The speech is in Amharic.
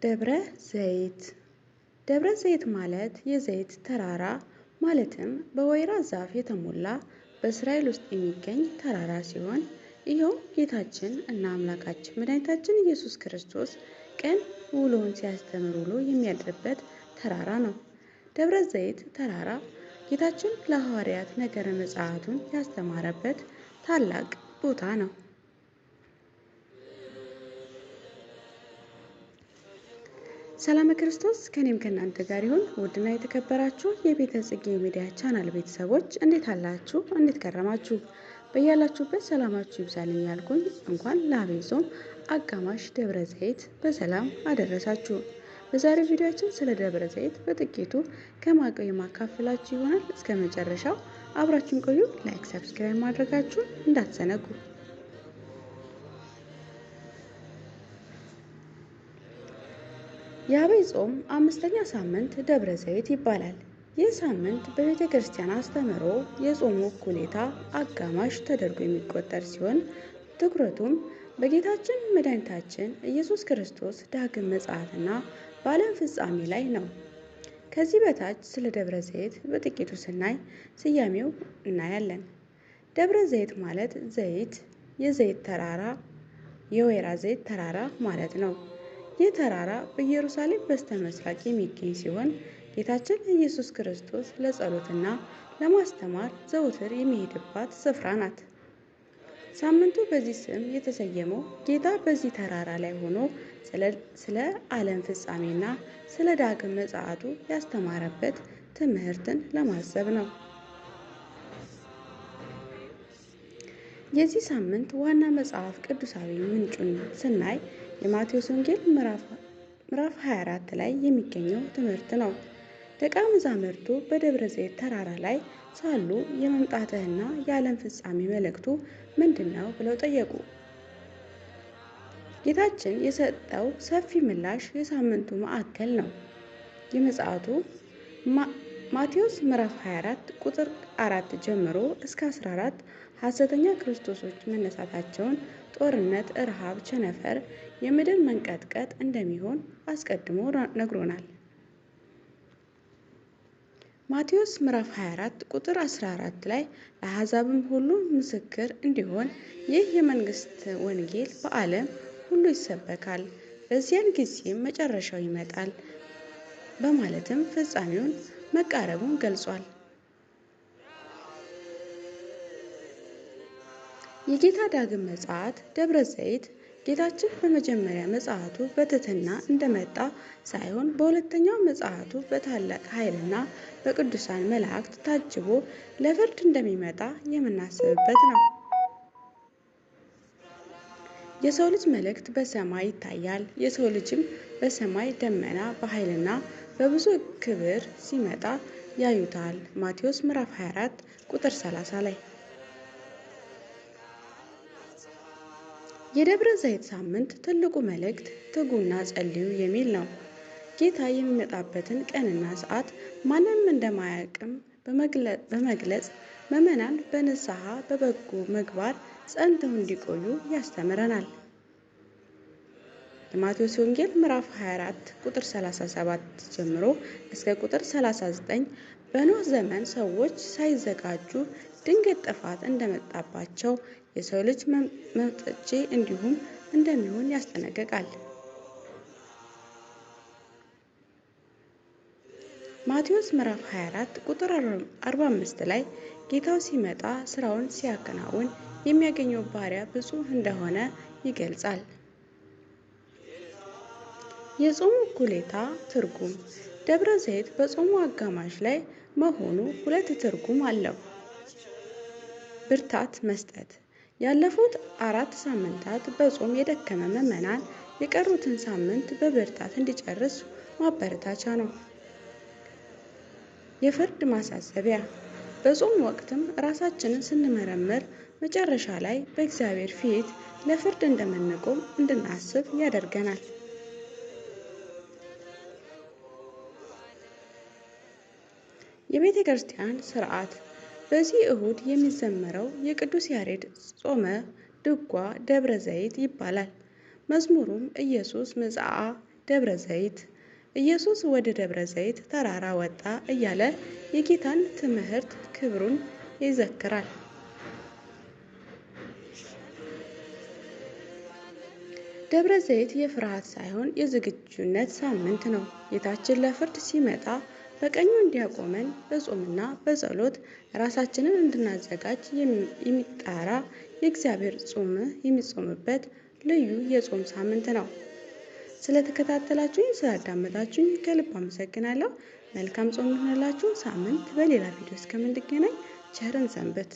ደብረ ዘይት ደብረ ዘይት ማለት የዘይት ተራራ ማለትም በወይራ ዛፍ የተሞላ በእስራኤል ውስጥ የሚገኝ ተራራ ሲሆን ይኸው ጌታችን እና አምላካችን መድኃኒታችን ኢየሱስ ክርስቶስ ቀን ውሎውን ሲያስተምር ውሎ የሚያድርበት ተራራ ነው። ደብረ ዘይት ተራራ ጌታችን ለሐዋርያት ነገረ ምጽአቱን ያስተማረበት ታላቅ ቦታ ነው። ሰላም ክርስቶስ ከኔም ከእናንተ ጋር ይሁን። ውድና የተከበራችሁ የቤተ ጽጌ ሚዲያ ቻናል ቤተሰቦች እንዴት አላችሁ? እንዴት ከረማችሁ? በያላችሁበት ሰላማችሁ ይብዛልኝ ያልኩኝ እንኳን ለዐቢይ ጾም አጋማሽ ደብረ ዘይት በሰላም አደረሳችሁ። በዛሬው ቪዲዮአችን ስለ ደብረ ዘይት በጥቂቱ ከማውቀው የማካፈላችሁ ይሆናል። እስከ መጨረሻው አብራችሁን ቆዩ። ላይክ፣ ሰብስክራይብ ማድረጋችሁን እንዳትዘነጉ። የዐቢይ ጾም አምስተኛ ሳምንት ደብረ ዘይት ይባላል። ይህ ሳምንት በቤተ ክርስቲያን አስተምህሮ የጾሙ እኩሌታ አጋማሽ ተደርጎ የሚቆጠር ሲሆን ትኩረቱም በጌታችን መድኃኒታችን ኢየሱስ ክርስቶስ ዳግም ምጽአትና በዓለም ፍጻሜ ላይ ነው። ከዚህ በታች ስለ ደብረ ዘይት በጥቂቱ ስናይ ስያሜው እናያለን። ደብረ ዘይት ማለት ዘይት፣ የዘይት ተራራ፣ የወይራ ዘይት ተራራ ማለት ነው። ይህ ተራራ በኢየሩሳሌም በስተ ምስራቅ የሚገኝ ሲሆን ጌታችን ኢየሱስ ክርስቶስ ለጸሎትና ለማስተማር ዘውትር የሚሄድባት ስፍራ ናት። ሳምንቱ በዚህ ስም የተሰየመው ጌታ በዚህ ተራራ ላይ ሆኖ ስለ ዓለም ፍጻሜና ስለ ዳግም ምጽአቱ ያስተማረበት ትምህርትን ለማሰብ ነው። የዚህ ሳምንት ዋና መጽሐፍ ቅዱሳዊ ምንጩን ስናይ የማቴዎስ ወንጌል ምዕራፍ 24 ላይ የሚገኘው ትምህርት ነው። ደቀ መዛሙርቱ በደብረ ዘይት ተራራ ላይ ሳሉ የመምጣትህና የዓለም ፍጻሜ መልእክቱ ምንድን ነው ብለው ጠየቁ። ጌታችን የሰጠው ሰፊ ምላሽ የሳምንቱ ማዕከል ነው። የመጽሐቱ ማቴዎስ ምዕራፍ 24 ቁጥር 4 ጀምሮ እስከ 14 ሐሰተኛ ክርስቶሶች መነሳታቸውን፣ ጦርነት፣ ረሃብ፣ ቸነፈር፣ የምድር መንቀጥቀጥ እንደሚሆን አስቀድሞ ነግሮናል። ማቴዎስ ምዕራፍ 24 ቁጥር 14 ላይ ለአሕዛብም ሁሉ ምስክር እንዲሆን ይህ የመንግሥት ወንጌል በዓለም ሁሉ ይሰበካል፣ በዚያን ጊዜም መጨረሻው ይመጣል በማለትም ፍጻሜውን መቃረቡን ገልጿል። የጌታ ዳግም ምጽአት ደብረ ዘይት ጌታችን በመጀመሪያ ምጽአቱ በትሕትና እንደመጣ ሳይሆን በሁለተኛው ምጽአቱ በታላቅ ኃይልና በቅዱሳን መላእክት ታጅቦ ለፍርድ እንደሚመጣ የምናስብበት ነው። የሰው ልጅ መልእክት በሰማይ ይታያል። የሰው ልጅም በሰማይ ደመና በኃይልና በብዙ ክብር ሲመጣ ያዩታል። ማቴዎስ ምዕራፍ 24 ቁጥር 30 ላይ። የደብረ ዘይት ሳምንት ትልቁ መልእክት ትጉና ጸልዩ የሚል ነው። ጌታ የሚመጣበትን ቀንና ሰዓት ማንም እንደማያውቅም በመግለጽ ምዕመናን በንስሐ በበጎ ምግባር ጸንተው እንዲቆዩ ያስተምረናል። የማቴዎስ ወንጌል ምዕራፍ 24 ቁጥር 37 ጀምሮ እስከ ቁጥር 39 በኖህ ዘመን ሰዎች ሳይዘጋጁ ድንገት ጥፋት እንደመጣባቸው የሰው ልጅ መምጠቼ እንዲሁም እንደሚሆን ያስጠነቅቃል። ማቴዎስ ምዕራፍ 24 ቁጥር 45 ላይ ጌታው ሲመጣ ስራውን ሲያከናውን የሚያገኘው ባሪያ ብፁዕ እንደሆነ ይገልጻል። የጾሙ እኩሌታ ትርጉም ደብረ ዘይት በጾሙ አጋማሽ ላይ መሆኑ ሁለት ትርጉም አለው። ብርታት መስጠት ያለፉት 4 ሳምንታት በጾም የደከመ ምዕመናን የቀሩትን ሳምንት በብርታት እንዲጨርስ ማበረታቻ ነው። የፍርድ ማሳሰቢያ በጾም ወቅትም ራሳችንን ስንመረምር መጨረሻ ላይ በእግዚአብሔር ፊት ለፍርድ እንደምንቆም እንድናስብ ያደርገናል። የቤተ ክርስቲያን ሥርዓት በዚህ እሁድ የሚዘመረው የቅዱስ ያሬድ ጾመ ድጓ ደብረ ዘይት ይባላል። መዝሙሩም ኢየሱስ ምጽአ ደብረ ዘይት ኢየሱስ ወደ ደብረ ዘይት ተራራ ወጣ እያለ የጌታን ትምህርት ክብሩን ይዘክራል። ደብረ ዘይት የፍርሃት ሳይሆን የዝግጁነት ሳምንት ነው። ጌታችን ለፍርድ ሲመጣ በቀኙ እንዲያቆመን በጾምና በጸሎት ራሳችንን እንድናዘጋጅ የሚጠራ የእግዚአብሔር ጾም የሚጾምበት ልዩ የጾም ሳምንት ነው። ስለተከታተላችሁኝ፣ ስላዳመጣችሁኝ ከልብ አመሰግናለሁ። መልካም ጾም ይሁንላችሁ። ሳምንት በሌላ ቪዲዮ እስከምንገናኝ ቸርን ሰንብት።